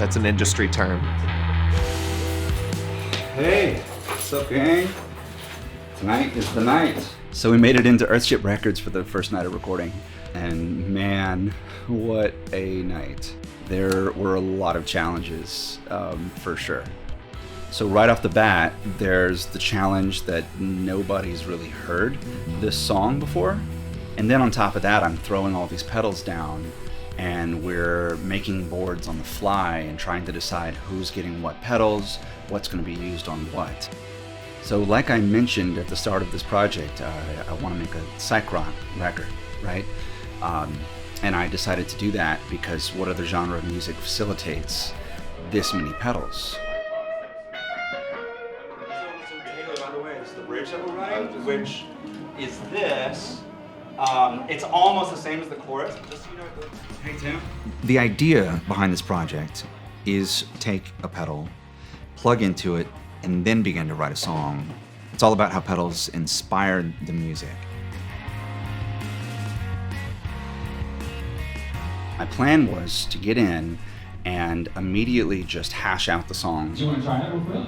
That's an industry term. Hey, what's up, gang? Tonight is the night. So we made it into Earthship Records for the first night of recording, and man, what a night. There were a lot of challenges, for sure. So right off the bat, there's the challenge that nobody's really heard this song before. And then on top of that, I'm throwing all these pedals down, and we're making boards on the fly and trying to decide who's getting what pedals, what's going to be used on what. So like I mentioned at the start of this project, I want to make a psych rock record, right? And I decided to do that because what other genre of music facilitates this many pedals? By the way, it's the bridge that we're running, which is this. It's almost the same as the chorus. Just so you know. Hey, Tim. The idea behind this project is take a pedal, plug into it, and then begin to write a song. It's all about how pedals inspire the music. My plan was to get in and immediately just hash out the songs. Do you want to try that real quick?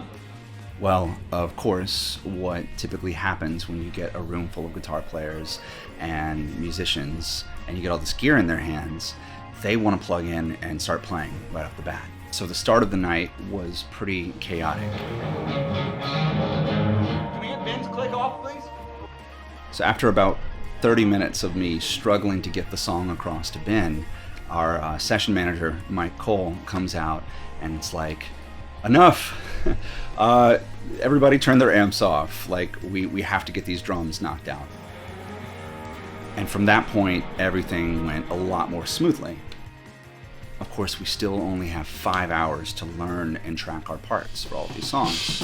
Well, of course, what typically happens when you get a room full of guitar players and musicians and you get all this gear in their hands, they want to plug in and start playing right off the bat. So the start of the night was pretty chaotic. Can we get Ben's click off, please? So after about 30 minutes of me struggling to get the song across to Ben, our session manager, Mike Cole, comes out and it's like, enough. Everybody turn their amps off. Like, we have to get these drums knocked out. And from that point, everything went a lot more smoothly. Of course, we still only have 5 hours to learn and track our parts for all of these songs.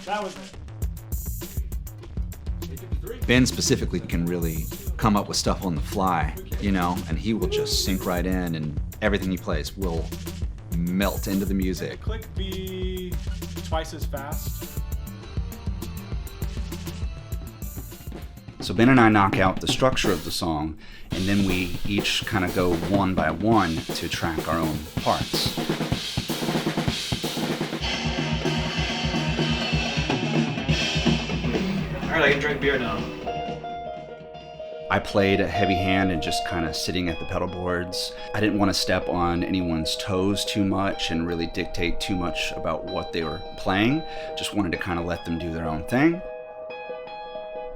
That was Ben specifically can really come up with stuff on the fly, you know, and he will just sink right in and everything he plays will melt into the music. Click be twice as fast. So Ben and I knock out the structure of the song, and then we each kind of go one by one to track our own parts. All right, I can drink beer now. I played a heavy hand and just kind of sitting at the pedal boards. I didn't want to step on anyone's toes too much and really dictate too much about what they were playing. Just wanted to kind of let them do their own thing.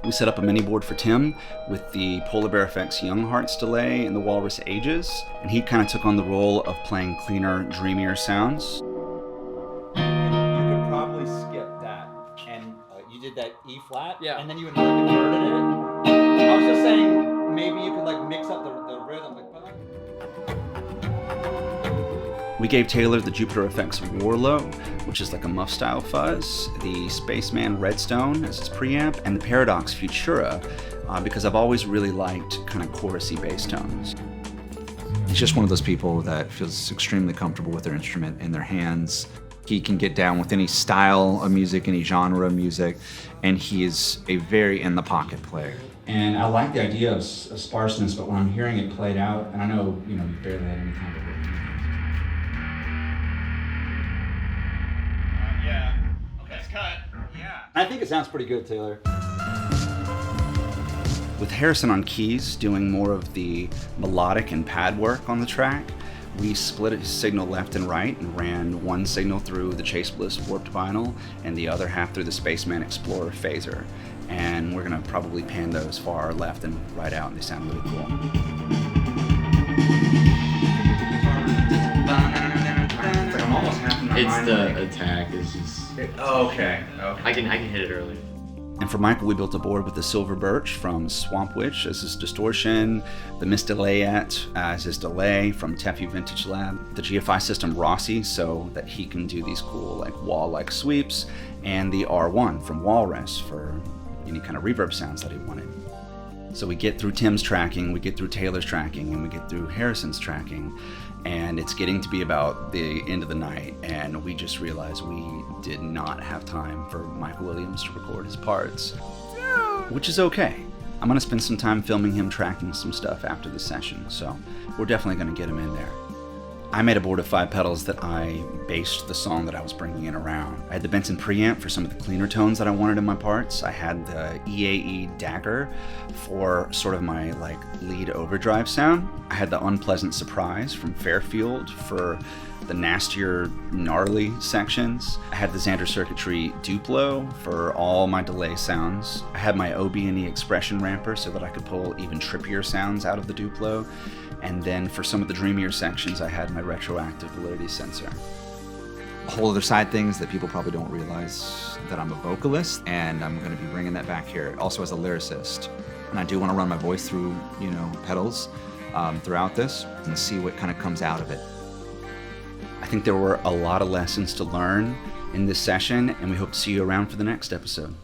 We set up a mini board for Tim with the Polar Bear Effects Young Hearts delay and the Walrus Ages, and he kind of took on the role of playing cleaner, dreamier sounds. You could probably skip that, and you did that E flat, and then you inverted it. I was just saying, maybe you could like mix up the rhythm. We gave Taylor the Jupiter Effects Warlow, which is like a muff style fuzz, the Spaceman Redstone as its preamp, and the Paradox Futura, because I've always really liked kind of chorusy bass tones. He's just one of those people that feels extremely comfortable with their instrument in their hands. He can get down with any style of music, any genre of music, and he is a very in-the-pocket player. And I like the idea of sparseness, but when I'm hearing it played out, and I know, you barely had any time to work. Yeah. Okay, it's cut. Yeah. I think it sounds pretty good, Taylor. With Harrison on keys doing more of the melodic and pad work on the track, we split his signal left and right and ran one signal through the Chase Bliss warped vinyl and the other half through the Spaceman Explorer phaser. And we're gonna probably pan those far left and right out, and they sound really cool. It's the attack. It's just. Oh, okay. I can hit it earlier. And for Michael, we built a board with the Silver Birch from Swamp Witch as his distortion, the Miss Delayette as his delay from Tefu Vintage Lab, the GFI system Rossi so that he can do these cool like wall-like sweeps, and the R1 from Walrus for any kind of reverb sounds that he wanted. So we get through Tim's tracking, we get through Taylor's tracking, and we get through Harrison's tracking, and it's getting to be about the end of the night, and we just realized we did not have time for Mike Williams to record his parts, which is okay. I'm going to spend some time filming him tracking some stuff after the session, so we're definitely going to get him in there. I made a board of 5 pedals that I based the song that I was bringing in around. I had the Benson preamp for some of the cleaner tones that I wanted in my parts. I had the EAE dagger for sort of my like lead overdrive sound. I had the Unpleasant Surprise from Fairfield for the nastier, gnarly sections. I had the Xander Circuitry Duplo for all my delay sounds. I had my OB&E expression ramper so that I could pull even trippier sounds out of the Duplo. And then for some of the dreamier sections, I had my retroactive validity sensor. A whole other side things that people probably don't realize that I'm a vocalist, and I'm going to be bringing that back here also as a lyricist. And I do want to run my voice through, pedals throughout this and see what kind of comes out of it. I think there were a lot of lessons to learn in this session, and we hope to see you around for the next episode.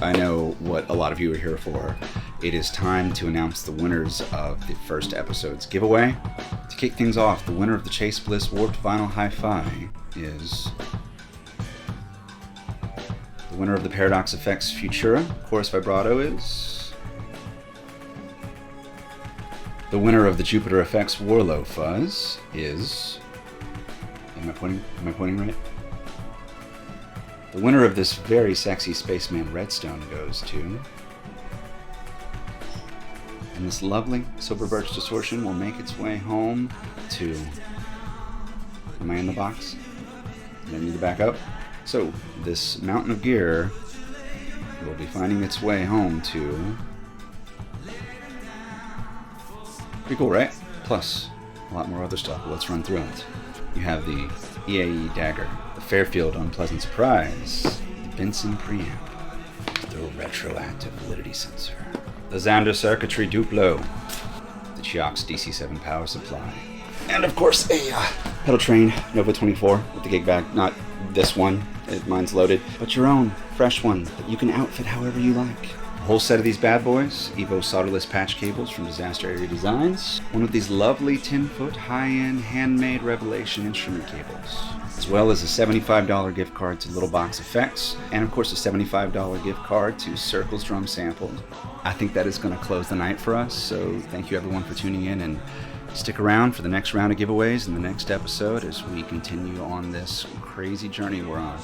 I know what a lot of you are here for. It is time to announce the winners of the first episode's giveaway. To kick things off, the winner of the Chase Bliss Warped Vinyl Hi-Fi is the winner of the Paradox Effects Futura Chorus Vibrato is the winner of the Jupiter Effects Warlow Fuzz is am I pointing right? The winner of this very sexy Spaceman Redstone goes to... And this lovely Silver Birch Distortion will make its way home to... Am I in the box? Do I need to back up? So, this Mountain of Gear will be finding its way home to... Pretty cool, right? Plus, a lot more other stuff. Let's run through it. You have the EAE Dagger, the Fairfield Unpleasant Surprise, the Benson preamp, the retroactive validity sensor, the Xander Circuitry Duplo, the Chiox DC7 power supply, and of course a pedal train Nova 24 with the gig bag. Not this one, mine's loaded, but your own fresh one that you can outfit however you like. A whole set of these bad boys, Evo solderless patch cables from Disaster Area Designs, one of these lovely 10-foot high-end handmade Revelation instrument cables, as well as a $75 gift card to Little Box Effects, and of course a $75 gift card to Circles Drum Sampled. I think that is going to close the night for us, so thank you everyone for tuning in, and stick around for the next round of giveaways in the next episode as we continue on this crazy journey we're on.